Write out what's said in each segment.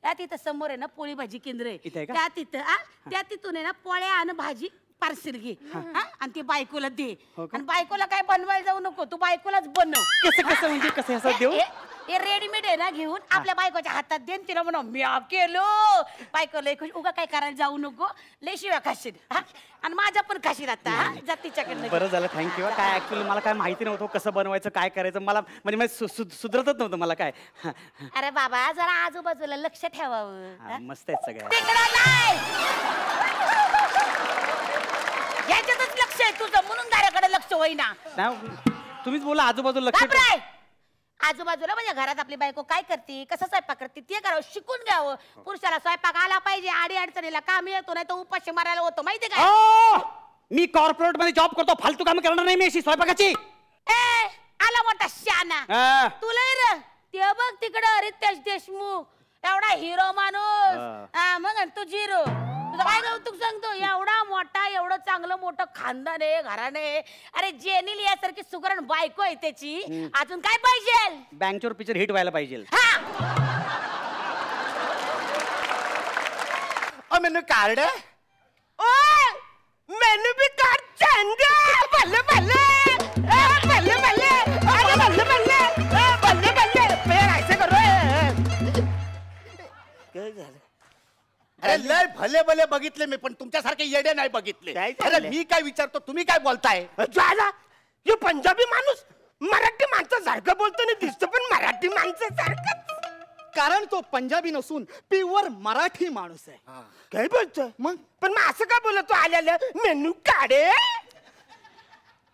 त्या तिथं समोर आहे ना पोळी भाजी केंद्र इथे आहे आहे का? त्या तिथं त्या तिथून आहे ना पोळ्या आणि भाजी पार्सल घे आणि ती बायकोला दे आणि बायकोला काय बनवायला जाऊ नको तू बायकोलाच बनव. कसं कसं म्हणजे कसं असं देऊ? हे रेडीमेड आहे ना घेऊन आपल्या बायकोच्या हातात देन तिला म्हणा मी केलो बायकोला खुश उगा काय करायला जाऊ नको लय शिव्या खाशील आणि माझ्या पण खाशील आता जातीच्याकडनं. बरं झालं थँक्यू. काय ऍक्च्युअली मला काय माहिती नव्हतं कसं बनवायचं काय करायचं मला म्हणजे सुधरतच नव्हतं मला काय. अरे बाबा जरा आजूबाजूला लक्ष ठेवावं. मस्त आहेत सगळ्या. तिकडं नाही याच्यातच लक्ष आहे तुझं म्हणून दाराकडे लक्ष होईना. तुम्हीच बोला आजूबाजूला लक्ष. आजूबाजूला म्हणजे घरात आपली बायको काय करते कसं स्वयंपाक करते ते करावं शिकून घ्यावं. पुरुषाला स्वयंपाक आला पाहिजे आडी अडचणीला काम येतो नाही तर उपाशी मारायला होतो माहिती काय. मी कॉर्पोरेट मध्ये जॉब करतो फालतू काम करणार नाही मी अशी स्वयंपाकाची. आला मोठा शाना तुला ते बघ तिकडं रितेश देशमुख एवढा हिरो माणूस मग तू झिरो. तुझं काय कौतुक सांगतो एवढा मोठा एवढं चांगलं मोठं खानदान आहे घराणे. अरे जेनिल यासारखी सुगरण बायको आहे त्याची अजून काय पाहिजे. बँकचोर पिक्चर हिट व्हायला पाहिजे. मेनू कार्ड मेनू बी कार्ड भले भले भले भले अरे भले भले भले भले पेर ऐसे करो. काय झालं? अरे लय भले भले बघितले मी पण तुमच्यासारखे येडे नाही बघितले. अरे मी काय विचारतो तुम्ही काय बोलताय. हे पंजाबी माणूस मराठी माणसासारखं बोलतो ना दिसतो पण मराठी माणसासारखं. कारण तो पंजाबी नसून प्युअर मराठी माणूस आहे. काय बोलतोय मग पण मग असं काय बोलतो आल्याला मेनू काढे.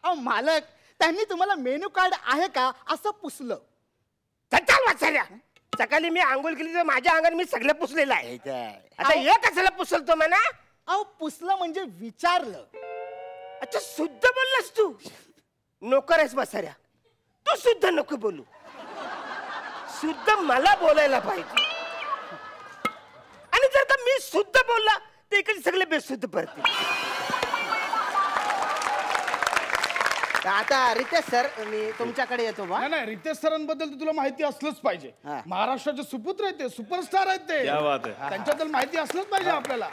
मालक त्यांनी तुम्हाला मेनू कार्ड आहे का असं पुसलं. चल वाचायला सकाळी मी आंघोळ केली तर माझ्या अंगात मी सगळं पुसलेलं आहे. आता हे कशाला पुसलतो म्हणा. अहो पुसलं म्हणजे विचारलं. अच्छा शुद्ध बोललास तू. नोकर आहेस बसाऱ्या तू शुद्ध नको बोलू. शुद्ध मला बोलायला पाहिजे आणि जर का मी शुद्ध बोलला तर इकडे सगळे बेशुद्ध पडतील. आता रितेश सर मी तुमच्याकडे येतो बा. नाही रितेश सरांबद्दल तर तुला माहिती असलंच पाहिजे. महाराष्ट्राचे सुपुत्र आहेत ते सुपरस्टार आहेत ते. त्यांच्याबद्दल माहिती असलंच पाहिजे आपल्याला.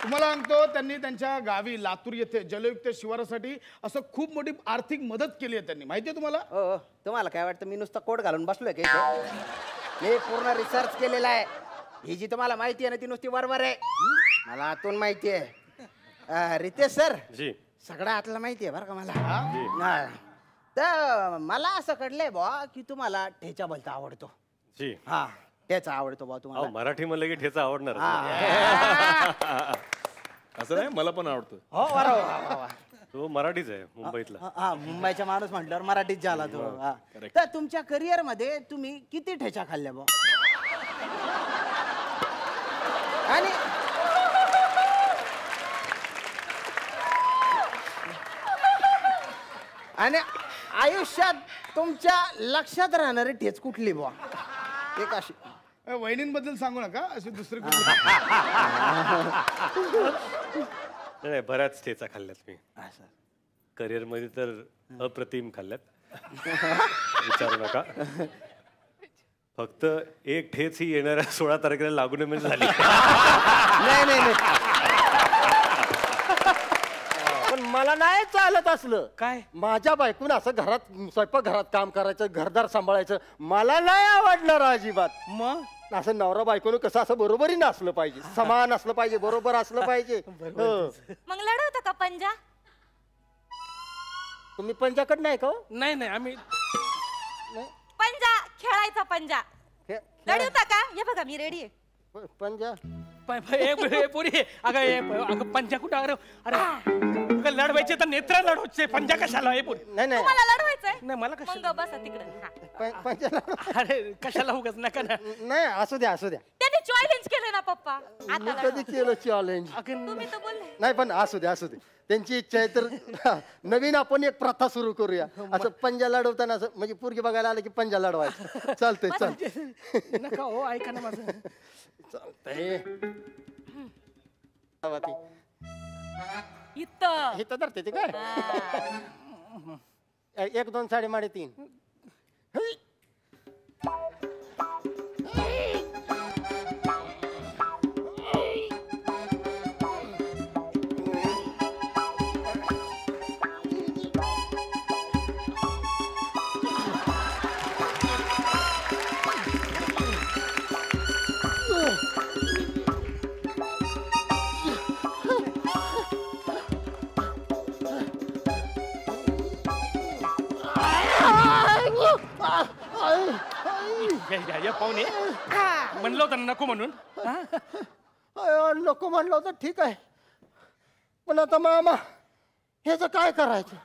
तुम्हाला सांगतो त्यांनी त्यांच्या गावी लातूर येथे जलयुक्त शिवारासाठी असं खूप मोठी आर्थिक मदत केली आहे त्यांनी माहिती आहे तुम्हाला. हो तुम्हाला काय वाटतं मी नुसतं कोट घालून बसलोय का. मी पूर्ण रिसर्च केलेला आहे. ही जी तुम्हाला माहिती आहे ना ती नुसती बरोबर आहे. मला आतून माहिती आहे. रितेश सर सगळं आतलं माहिती आहे बरं का मला. तर मला असं कळलंय बा की तुम्हाला ठेचा बोलता आवडतो. हा ठेचा आवडतो बा तुम्हाला. मराठी म्हणलं की ठेचा आवडणार. असं नाही मला पण आवडतो. हो बरोबर तो मराठीच आहे मुंबईतला. हा मुंबईचा माणूस म्हटल्यावर मराठीत झाला तो. तर तुमच्या करिअर मध्ये तुम्ही किती ठेचा खाल्ल्या बा. आणि आयुष्यात तुमच्या लक्षात राहणारी ठेच कुठली बा. एक अशी वहिनींबद्दल सांगू नका अशी दुसरी नाही बऱ्याच ठेचा खाल्ल्यात मी. करिअर मध्ये तर अप्रतिम खाल्ल्यात विचारू नका. फक्त एक ठेच ही येणाऱ्या 16 तारखेला लागू नये म्हणजे झाली. नाही पण मला नाही चालत असलं. काय माझ्या बायकून असं घरात स्वयंपाक घरात काम करायचं घरदार सांभाळायचं मला नाही आवडणार अजिबात. मग असं नवरा बायकोनं कसं असं बरोबरी असलं पाहिजे समान असलं पाहिजे बरोबर असलं पाहिजे. मग लढवता का पंजा. तुम्ही पंजाकड नाही का. नाही नाही आम्ही पंजा खेळायचा पंजा लढवता का. हे बघा मी रेडी आहे. पंजा पुरी अगं पंजा कुठं. अरे लढवायचे तर नेत्र लढवायचे पंजा कशाला आहे पुरी. नाही नाही मला लढवायचंय. नाही मला मग बसा तिकडे. पंजाला अरे कशाला उगाच नका ना. नाही असू द्या असू द्या. त्यांनी चॅलेंज केलं ना पप्पा. मी कधी केलं चॅलेंज. तुम्ही तर बोलले. नाही पण असू द्या असू दे त्यांची इच्छा आहे तर नवीन आपण एक प्रथा सुरू करूया. असं पंजा लढवताना असं म्हणजे पोरगी बघायला आलं की पंजा लढवायचं. चालतंय चालतंय. नका हो ऐका ना माझं. चालतंय इथं धरते ते काय 1 2 साडे 3 या पाहुणे म्हणलं होतं ना नको म्हणून. नको म्हणलं होतं ठीक आहे, पण आता मामा ह्याचं काय करायचं?